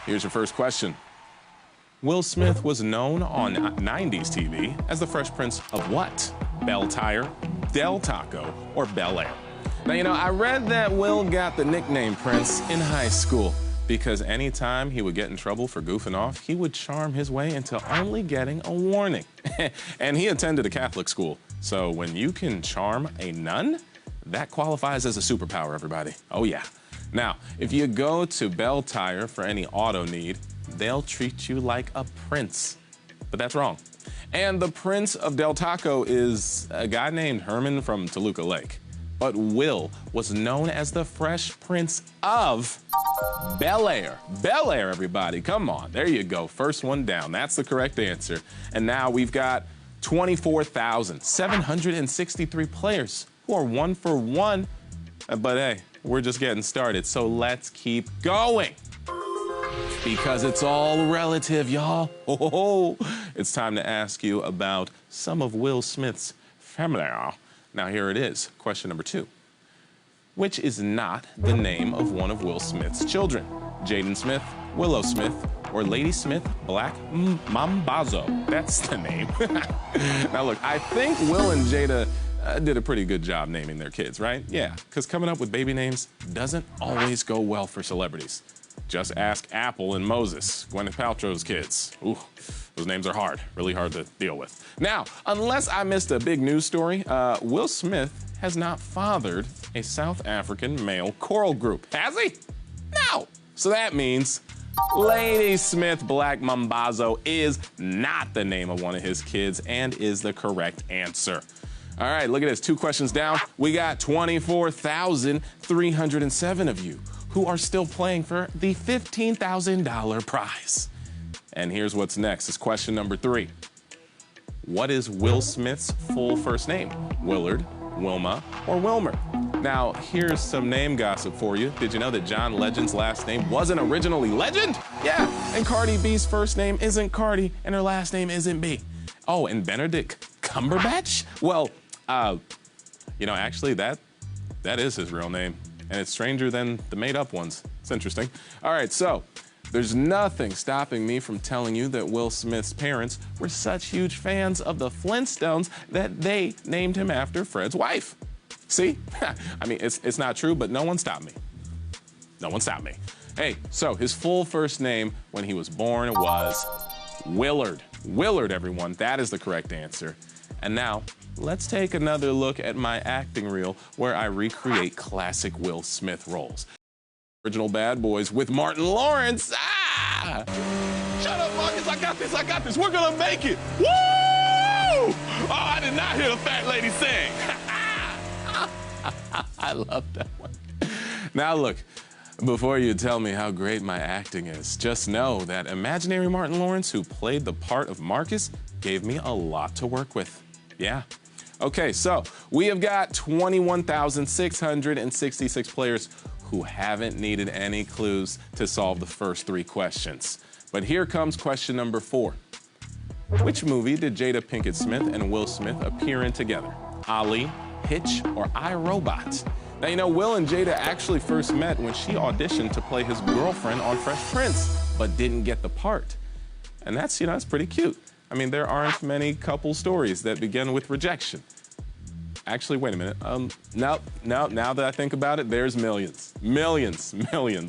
Here's your first question. Will Smith was known on 90s TV as the Fresh Prince of what? Bel Tire, Del Taco, or Bel Air? Now, I read that Will got the nickname Prince in high school because anytime he would get in trouble for goofing off, he would charm his way into only getting a warning. And he attended a Catholic school. So when you can charm a nun, that qualifies as a superpower, everybody. Oh, yeah. Now, if you go to Bel Tire for any auto need, they'll treat you like a prince. But that's wrong. And the Prince of Del Taco is a guy named Herman from Toluca Lake. But Will was known as the Fresh Prince of Bel Air. Bel Air, everybody. Come on. There you go. First one down. That's the correct answer. And now we've got 24,763 players who are 1 for 1. But hey, we're just getting started. So let's keep going. Because it's all relative, y'all. Oh, it's time to ask you about some of Will Smith's family. Now here it is, question number 2. Which is not the name of one of Will Smith's children? Jaden Smith, Willow Smith, or Lady Smith Black Mambazo? That's the name. Now look, I think Will and Jada did a pretty good job naming their kids, right? Yeah, because coming up with baby names doesn't always go well for celebrities. Just ask Apple and Moses, Gwyneth Paltrow's kids. Ooh, those names are hard, really hard to deal with. Now, unless I missed a big news story, Will Smith has not fathered a South African male choral group, has he? No. So that means Lady Smith Black Mambazo is not the name of one of his kids and is the correct answer. All right, look at this, 2 questions down. We got 24,307 of you who are still playing for the $15,000 prize. And here's what's next. It's question number 3. What is Will Smith's full first name? Willard, Wilma, or Wilmer? Now, here's some name gossip for you. Did you know that John Legend's last name wasn't originally Legend? Yeah, and Cardi B's first name isn't Cardi, and her last name isn't B. Oh, and Benedict Cumberbatch? Well, actually, that is his real name. And it's stranger than the made-up ones. It's interesting. All right, so there's nothing stopping me from telling you that Will Smith's parents were such huge fans of the Flintstones that they named him after Fred's wife. See? I mean, it's not true, but no one stopped me. No one stopped me. Hey, so his full first name when he was born was Willard. Willard, everyone. That is the correct answer. And now, let's take another look at my acting reel where I recreate classic Will Smith roles. Original Bad Boys with Martin Lawrence. Ah! Shut up, Marcus. I got this. We're gonna make it. Woo! Oh, I did not hear the fat lady sing. I love that one. Now look, before you tell me how great my acting is, just know that imaginary Martin Lawrence, who played the part of Marcus, gave me a lot to work with. Yeah. Okay, so we have got 21,666 players who haven't needed any clues to solve the first 3 questions. But here comes question number 4. Which movie did Jada Pinkett Smith and Will Smith appear in together? Ali, Hitch, or I, Robot? Now, Will and Jada actually first met when she auditioned to play his girlfriend on Fresh Prince, but didn't get the part. And that's, that's pretty cute. I mean, there aren't many couple stories that begin with rejection. Actually, wait a minute. No, now that I think about it, there's millions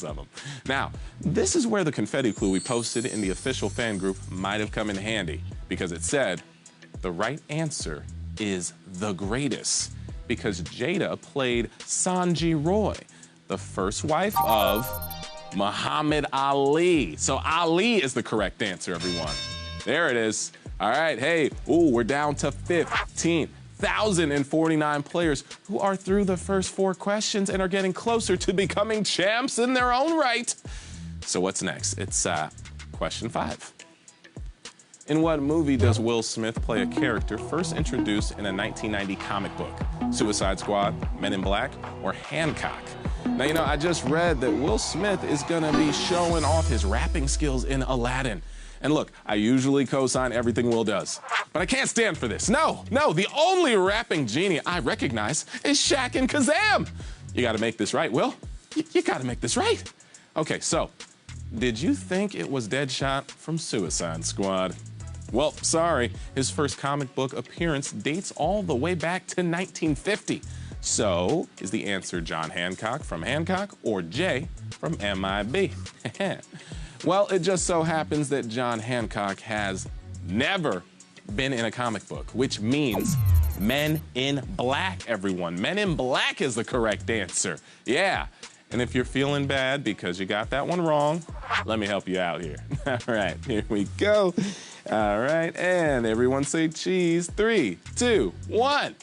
of them. Now, this is where the confetti clue we posted in the official fan group might have come in handy, because it said, the right answer is the greatest, because Jada played Sanji Roy, the first wife of Muhammad Ali. So Ali is the correct answer, everyone. There it is. All right, hey, we're down to 15,049 players who are through the first 4 questions and are getting closer to becoming champs in their own right. So what's next? It's question 5. In what movie does Will Smith play a character first introduced in a 1990 comic book? Suicide Squad, Men in Black, or Hancock? Now, I just read that Will Smith is gonna be showing off his rapping skills in Aladdin. And look, I usually co-sign everything Will does, but I can't stand for this. No, the only rapping genie I recognize is Shaq and Kazam. You gotta make this right, Will. You gotta make this right. Okay, so Did you think it was Deadshot from Suicide Squad? Well, sorry, his first comic book appearance dates all the way back to 1950. So, is the answer John Hancock from Hancock or Jay from MIB? Well, it just so happens that John Hancock has never been in a comic book, which means Men in Black, everyone. Men in Black is the correct answer. Yeah. And if you're feeling bad because you got that one wrong, let me help you out here. All right, here we go. All right, and everyone say cheese. 3, 2, 1.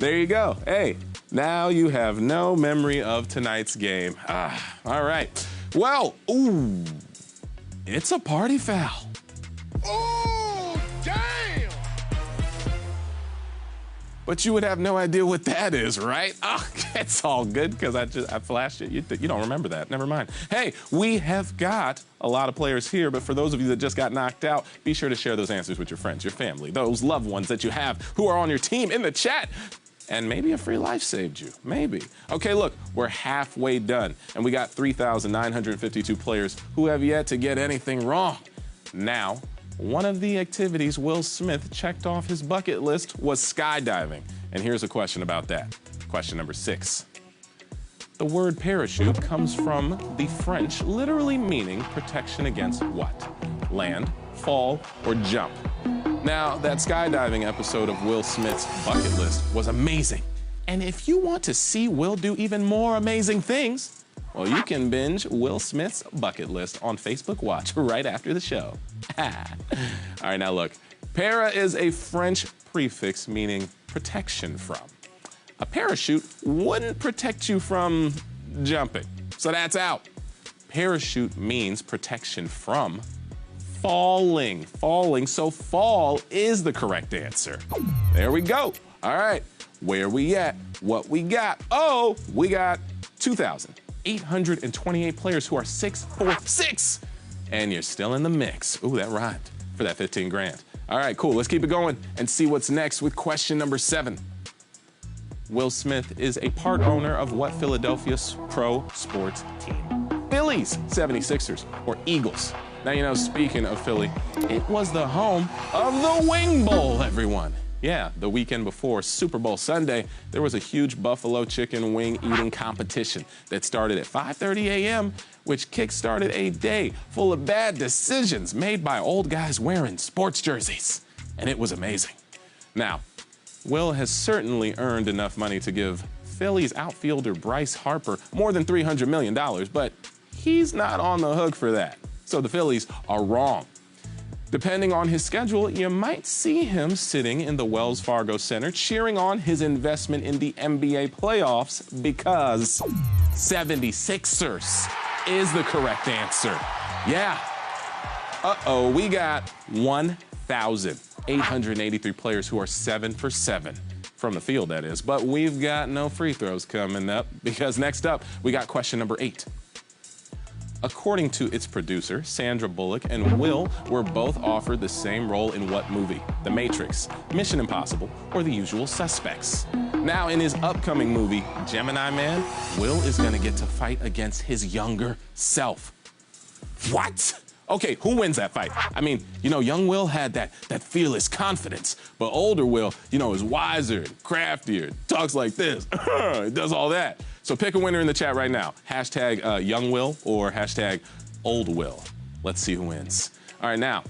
There you go. Hey, now you have no memory of tonight's game. All right. Well, ooh, it's a party foul. Oh, damn! But you would have no idea what that is, right? Oh, it's all good because I flashed it. You don't remember that. Never mind. Hey, we have got a lot of players here, but for those of you that just got knocked out, be sure to share those answers with your friends, your family, those loved ones that you have who are on your team in the chat. And maybe a free life saved you. Maybe. Okay, look, we're halfway done, and we got 3,952 players who have yet to get anything wrong. Now, one of the activities Will Smith checked off his bucket list was skydiving. And here's a question about that. Question number 6. The word parachute comes from the French, literally meaning protection against what? Land, fall, or jump. Now, that skydiving episode of Will Smith's bucket list was amazing. And if you want to see Will do even more amazing things, well, you can binge Will Smith's bucket list on Facebook Watch right after the show. All right, now look, para is a French prefix meaning protection from. A parachute wouldn't protect you from jumping, so that's out. Parachute means protection from falling, so fall is the correct answer. There we go. All right, where we at? What we got? Oh, we got 2,828 players who are 6'4", and you're still in the mix. Ooh, that rhymed for that 15 grand. All right, cool. Let's keep it going and see what's next with question number 7. Will Smith is a part owner of what Philadelphia pro sports team? Phillies, 76ers, or Eagles? Now, you know, speaking of Philly, it was the home of the Wing Bowl, everyone. Yeah, the weekend before Super Bowl Sunday, there was a huge buffalo chicken wing eating competition that started at 5:30 a.m., which kick-started a day full of bad decisions made by old guys wearing sports jerseys. And it was amazing. Now, Will has certainly earned enough money to give Phillies outfielder Bryce Harper more than $300 million, but he's not on the hook for that. So the Phillies are wrong. Depending on his schedule, you might see him sitting in the Wells Fargo Center cheering on his investment in the NBA playoffs because 76ers is the correct answer. Yeah. Uh-oh, we got 1,883 players who are 7 for 7. From the field, that is. But we've got no free throws coming up because next up, we got question number 8. According to its producer, Sandra Bullock and Will were both offered the same role in what movie? The Matrix, Mission Impossible, or The Usual Suspects? Now, in his upcoming movie, Gemini Man, Will is gonna get to fight against his younger self. What? Okay, who wins that fight? I mean, you know, young Will had that fearless confidence, but older Will, you know, is wiser, craftier, talks like this, he does all that. So pick a winner in the chat right now. Hashtag young Will or hashtag old Will. Let's see who wins. All right, now,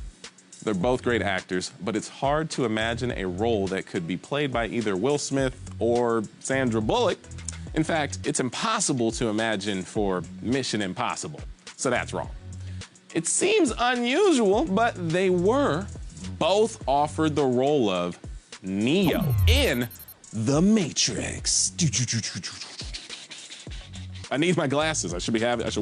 they're both great actors, but it's hard to imagine a role that could be played by either Will Smith or Sandra Bullock. In fact, it's impossible to imagine for Mission Impossible. So that's wrong. It seems unusual, but they were both offered the role of Neo in The Matrix. I need my glasses. I should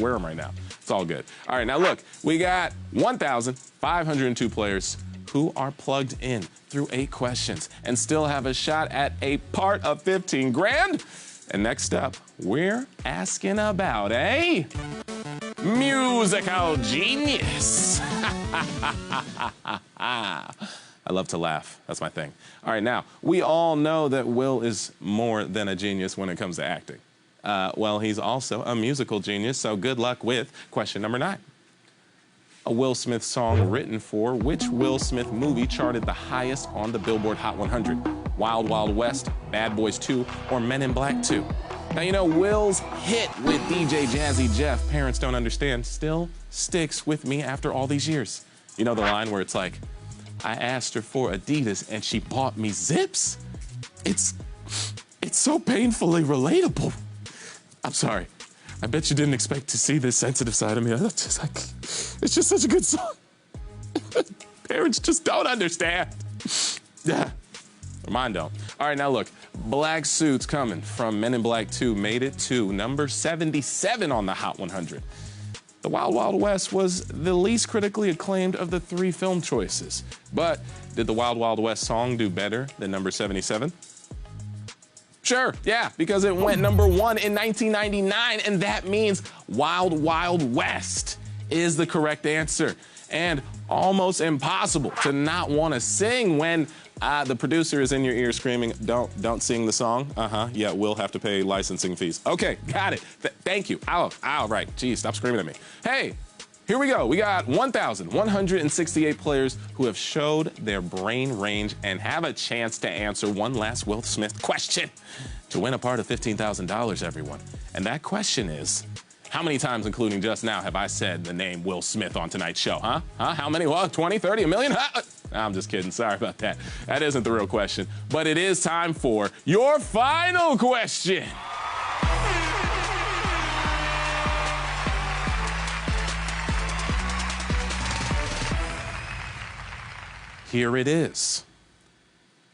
wear them right now. It's all good. All right, now look, we got 1,502 players who are plugged in through 8 questions and still have a shot at a part of 15 grand. And next up, we're asking about a musical genius. I love to laugh. That's my thing. All right, now, we all know that Will is more than a genius when it comes to acting. Well, he's also a musical genius, so good luck with question number 9. A Will Smith song written for which Will Smith movie charted the highest on the Billboard Hot 100? Wild Wild West, Bad Boys 2, or Men in Black 2? Now, you know, Will's hit with DJ Jazzy Jeff, Parents Don't Understand, still sticks with me after all these years. You know the line where it's like, I asked her for Adidas and she bought me Zips? It's so painfully relatable. I'm sorry. I bet you didn't expect to see this sensitive side of me. It's just such a good song. Parents just don't understand. Yeah. Mine don't. All right, now look. Black Suits coming from Men in Black 2 made it to number 77 on the Hot 100. The Wild Wild West was the least critically acclaimed of the 3 film choices. But did the Wild Wild West song do better than number 77? Sure, yeah, because it went number 1 in 1999, and that means Wild Wild West is the correct answer. And almost impossible to not want to sing when the producer is in your ear screaming, don't sing the song. Yeah, we'll have to pay licensing fees. Okay, got it. Thank you. All right, geez, stop screaming at me. Hey, here we go. We got 1,168 players who have showed their brain range and have a chance to answer one last Will Smith question to win a part of $15,000, everyone. And that question is, how many times, including just now, have I said the name Will Smith on tonight's show, huh? How many? Well, 20, 30, a million? I'm just kidding. Sorry about that. That isn't the real question. But it is time for your final question. Here it is.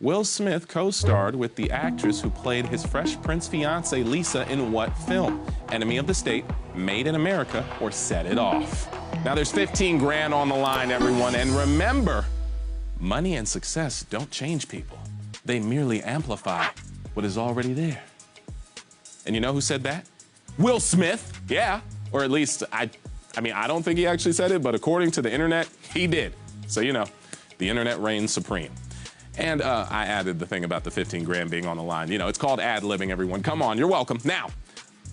Will Smith co-starred with the actress who played his Fresh Prince fiancée Lisa in what film? Enemy of the State, Made in America, or Set It Off? Now there's 15 grand on the line, everyone, and remember, money and success don't change people. They merely amplify what is already there. And you know who said that? Will Smith, yeah. Or at least, I mean, I don't think he actually said it, but according to the internet, he did. So, you know, the internet reigns supreme. And I added the thing about the 15 grand being on the line. You know, it's called ad-libbing, everyone. Come on, you're welcome. Now,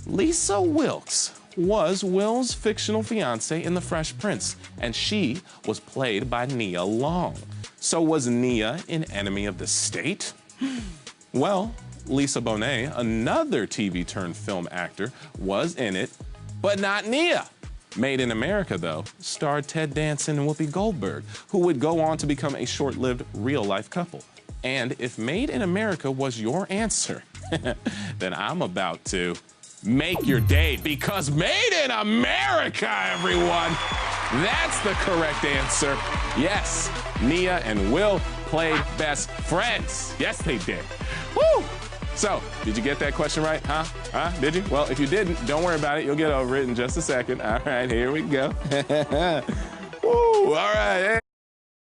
Lisa Wilkes was Will's fictional fiancée in The Fresh Prince, and she was played by Nia Long. So was Nia in Enemy of the State? Well, Lisa Bonet, another TV-turned-film actor, was in it, but not Nia. Made in America, though, starred Ted Danson and Whoopi Goldberg, who would go on to become a short-lived real-life couple. And if Made in America was your answer, then I'm about to make your day, because Made in America, everyone, that's the correct answer. Yes, Nia and Will played best friends. Yes, they did. Woo! So, did you get that question right? Huh? Did you? Well, if you didn't, don't worry about it. You'll get over it in just a second. All right, here we go. Woo! All right,